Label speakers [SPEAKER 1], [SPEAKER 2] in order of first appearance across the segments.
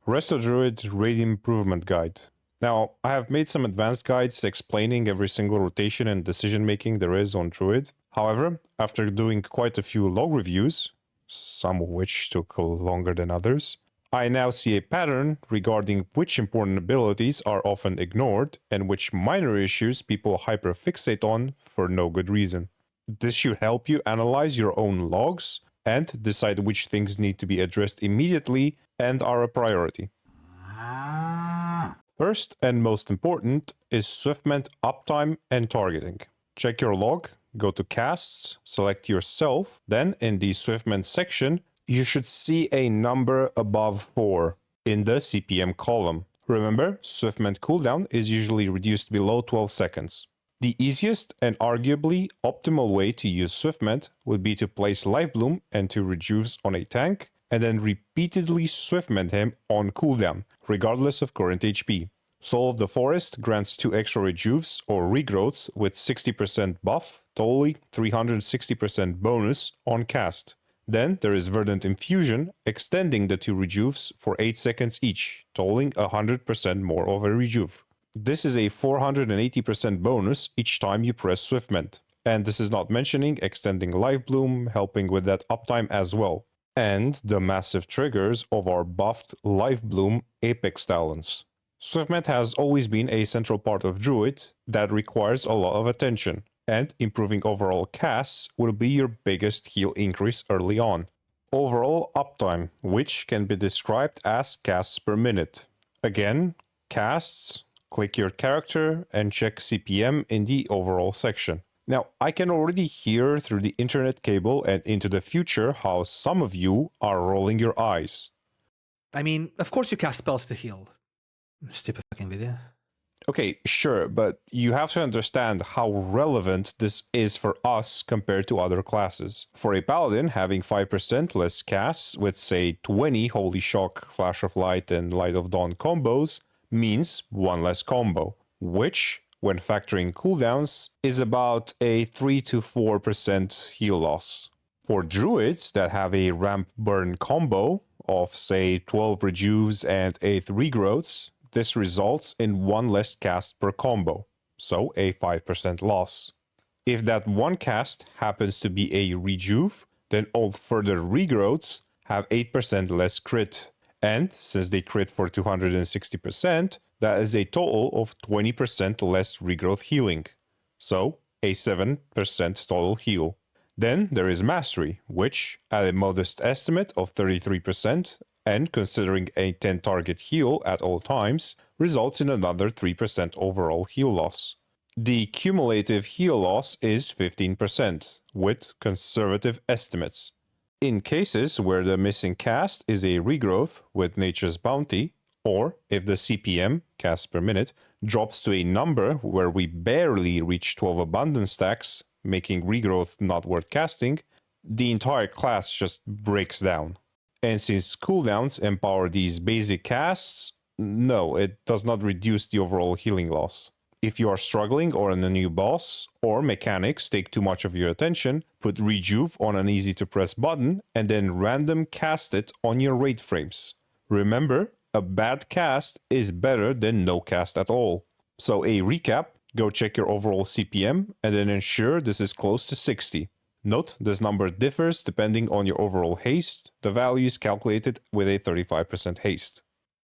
[SPEAKER 1] Resto Druid Raid Improvement Guide. Now, I have made some advanced guides explaining every single rotation and decision making there is on Druid. However, after doing quite a few log reviews, some of which took longer than others, I now see a pattern regarding which important abilities are often ignored and which minor issues people hyperfixate on for no good reason. This should help you analyze your own logs and decide which things need to be addressed immediately and are a priority. First and most important is swiftmend uptime and targeting. Check your log, go to casts, select yourself, then in the swiftmend section, you should see a number above 4 in the CPM column. Remember, swiftmend cooldown is usually reduced below 12 seconds. The easiest and arguably optimal way to use swiftmend would be to place Life Bloom and 2 rejuves on a tank, and then repeatedly swiftmend him on cooldown, regardless of current HP. Soul of the Forest grants 2 extra rejuves or regrowths with 60% buff, totally 360% bonus on cast. Then there is Verdant Infusion, extending the 2 rejuves for 8 seconds each, totaling 100% more of a rejuve. This is a 480% bonus each time you press swiftmend. And this is not mentioning extending Life Bloom, helping with that uptime as well. And the massive triggers of our buffed Life Bloom Apex talents. Swiftmend has always been a central part of Druid that requires a lot of attention, and improving overall casts will be your biggest heal increase early on. Overall uptime, which can be described as casts per minute. Again, casts, click your character and check CPM in the overall section. Now, I can already hear through the internet cable and into the future how some of you are rolling your eyes.
[SPEAKER 2] I mean, of course you cast spells to heal. Stupid fucking video.
[SPEAKER 1] Okay, sure, but you have to understand how relevant this is for us compared to other classes. For a paladin, having 5% less casts with, say, 20 Holy Shock, Flash of Light, and Light of Dawn combos means 1 less combo, which, when factoring cooldowns, is about a 3 to 4% heal loss. For druids that have a ramp burn combo of, say, 12 rejuves and 8 regrowths, this results in 1 less cast per combo, so a 5% loss. If that one cast happens to be a rejuve, then all further regrowths have 8% less crit. And since they crit for 260%, that is a total of 20% less regrowth healing. So, a 7% total heal. Then there is Mastery, which, at a modest estimate of 33%, and considering a 10 target heal at all times, results in another 3% overall heal loss. The cumulative heal loss is 15%, with conservative estimates. In cases where the missing cast is a regrowth with Nature's Bounty, or if the CPM, cast per minute, drops to a number where we barely reach 12 abundance stacks, making regrowth not worth casting, the entire class just breaks down. And since cooldowns empower these basic casts, no, it does not reduce the overall healing loss. If you are struggling or on a new boss, or mechanics take too much of your attention, put Rejuve on an easy to press button and then random cast it on your raid frames. Remember, a bad cast is better than no cast at all. So a recap, go check your overall CPM and then ensure this is close to 60. Note, this number differs depending on your overall haste. The value is calculated with a 35% haste.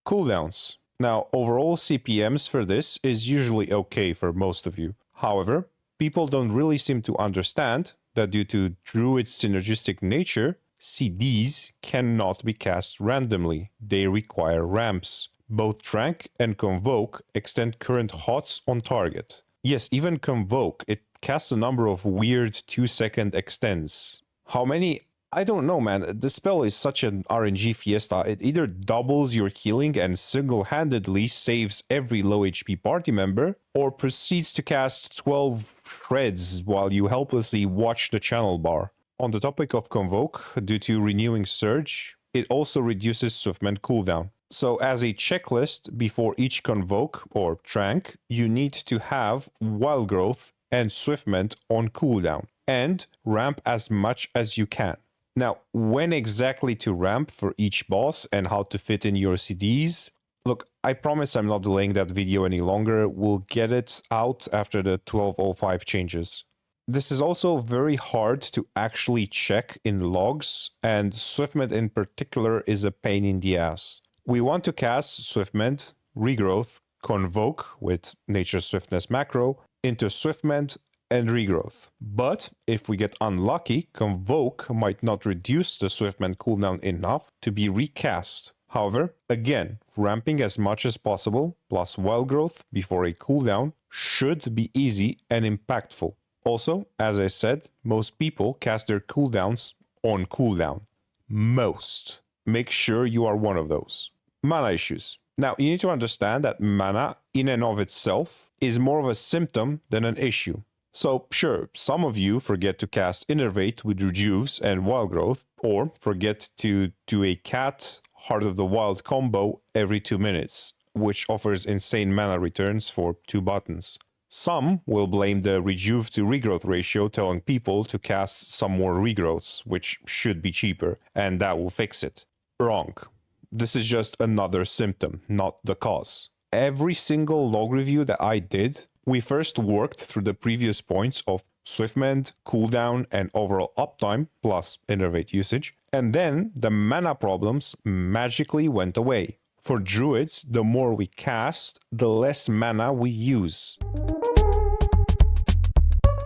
[SPEAKER 1] Cooldowns. Now, overall CPMs for this is usually okay for most of you. However, people don't really seem to understand that due to Druid's synergistic nature, CDs cannot be cast randomly. They require ramps. Both Trank and Convoke extend current HOTS on target. Yes, even Convoke, it casts a number of weird 2-second extends. How many? I don't know, man. The spell is such an RNG fiesta. It either doubles your healing and single-handedly saves every low HP party member, or proceeds to cast 12 shreds while you helplessly watch the channel bar. On the topic of Convoke, due to Renewing Surge, it also reduces Swiftmend cooldown. So as a checklist, before each Convoke or Trank, you need to have Wild Growth and Swiftmend on cooldown, and ramp as much as you can. Now, when exactly to ramp for each boss and how to fit in your CDs, look, I promise I'm not delaying that video any longer. We'll get it out after the 12.05 changes. This is also very hard to actually check in logs, and swiftmend in particular is a pain in the ass. We want to cast swiftmend, regrowth, convoke with nature swiftness macro into swiftmend and regrowth. But if we get unlucky, convoke might not reduce the swiftmend cooldown enough to be recast. However, again, ramping as much as possible plus wild growth before a cooldown should be easy and impactful. Also, as I said, most people cast their cooldowns on cooldown. Most. Make sure you are one of those. Mana issues. Now, you need to understand that mana in and of itself is more of a symptom than an issue. So, sure, some of you forget to cast Innervate with Rejuves and Wild Growth, or forget to do a Cat Heart of the Wild combo every 2 minutes, which offers insane mana returns for 2 buttons. Some will blame the rejuve to regrowth ratio, telling people to cast some more regrowths, which should be cheaper, and that will fix it. Wrong. This is just another symptom, not the cause. Every single log review that I did, we first worked through the previous points of swiftmend, cooldown, and overall uptime, plus innervate usage, and then the mana problems magically went away. For druids, the more we cast, the less mana we use.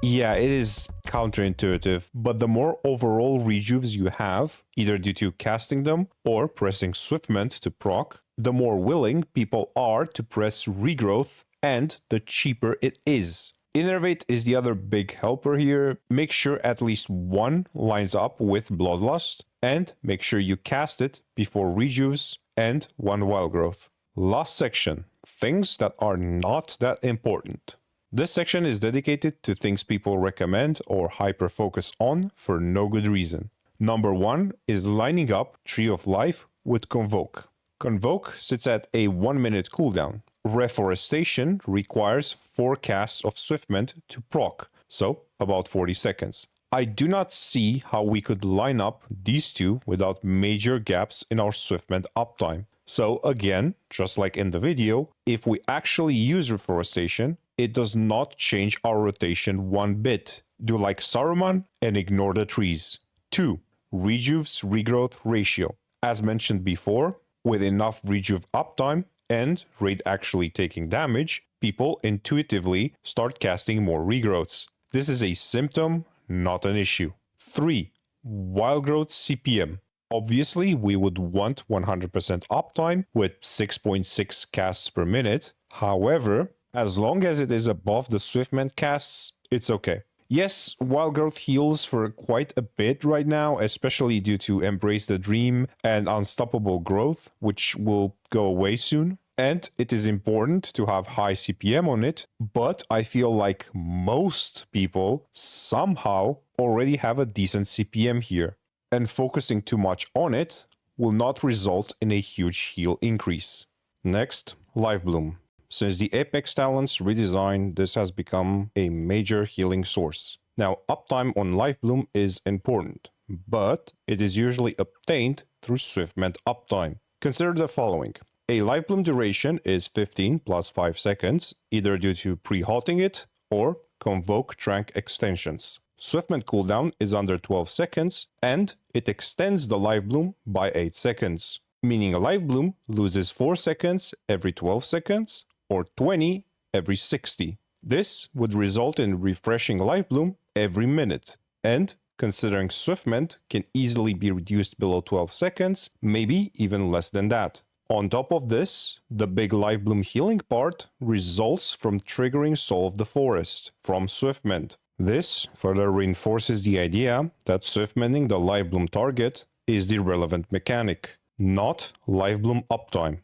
[SPEAKER 1] Yeah, it is counterintuitive, but the more overall rejuves you have, either due to casting them or pressing swiftmend to proc, the more willing people are to press regrowth, and the cheaper it is. Innervate is the other big helper here. Make sure at least one lines up with Bloodlust, and make sure you cast it before rejuves and one wild growth. Last section, things that are not that important. This section is dedicated to things people recommend or hyper-focus on for no good reason. Number 1 is lining up Tree of Life with Convoke. Convoke sits at a 1-minute cooldown. Reforestation requires 4 casts of Swiftmend to proc, so about 40 seconds. I do not see how we could line up these two without major gaps in our Swiftmend uptime. So again, just like in the video, if we actually use Reforestation, it does not change our rotation one bit. Do like Saruman and ignore the trees. 2. Rejuve's regrowth ratio. As mentioned before, with enough rejuve uptime and raid actually taking damage, people intuitively start casting more regrowths. This is a symptom, not an issue. 3. Wild growth CPM. Obviously, we would want 100% uptime with 6.6 casts per minute. However, as long as it is above the Swiftmend casts, it's okay. Yes, Wild Growth heals for quite a bit right now, especially due to Embrace the Dream and Unstoppable Growth, which will go away soon. And it is important to have high CPM on it, but I feel like most people somehow already have a decent CPM here. And focusing too much on it will not result in a huge heal increase. Next, Life Bloom. Since the Apex Talents redesign, this has become a major healing source. Now, uptime on Life Bloom is important, but it is usually obtained through Swiftmend uptime. Consider the following. A Life Bloom duration is 15 plus 5 seconds, either due to pre-halting it or Convoke Trank extensions. Swiftmend cooldown is under 12 seconds, and it extends the Life Bloom by 8 seconds, meaning a Life Bloom loses 4 seconds every 12 seconds, or 20 every 60. This would result in refreshing Life Bloom every minute, and considering Swiftmend can easily be reduced below 12 seconds, maybe even less than that. On top of this, the big Life Bloom healing part results from triggering Soul of the Forest from Swiftmend. This further reinforces the idea that Swiftmending the Life Bloom target is the relevant mechanic, not Life Bloom uptime.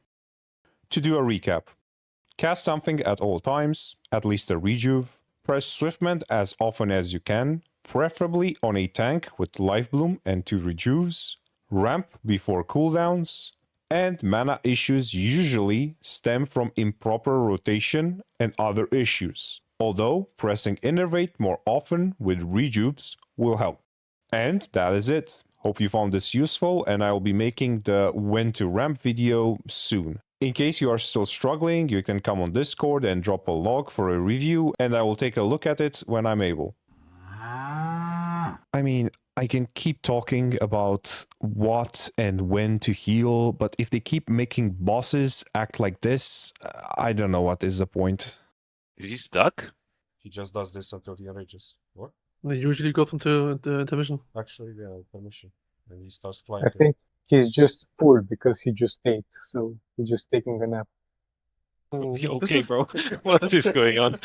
[SPEAKER 1] To do a recap, cast something at all times, at least a rejuve, press Swiftmend as often as you can, preferably on a tank with Life Bloom and 2 rejuves, ramp before cooldowns, and mana issues usually stem from improper rotation and other issues, although pressing Innervate more often with rejuves will help. And that is it. Hope you found this useful, and I will be making the when to ramp video soon. In case you are still struggling, you can come on Discord and drop a log for a review, and I will take a look at it when I'm able. I mean, I can keep talking about what and when to heal, but if they keep making bosses act like this, I don't know what is the point.
[SPEAKER 3] Is he stuck?
[SPEAKER 1] He just does this until he enrages. What?
[SPEAKER 4] He usually goes into the intermission.
[SPEAKER 1] Actually, yeah, permission. And he starts flying.
[SPEAKER 5] I think he's just full because he just ate, so he's just taking a nap.
[SPEAKER 3] Okay, bro. What is going on?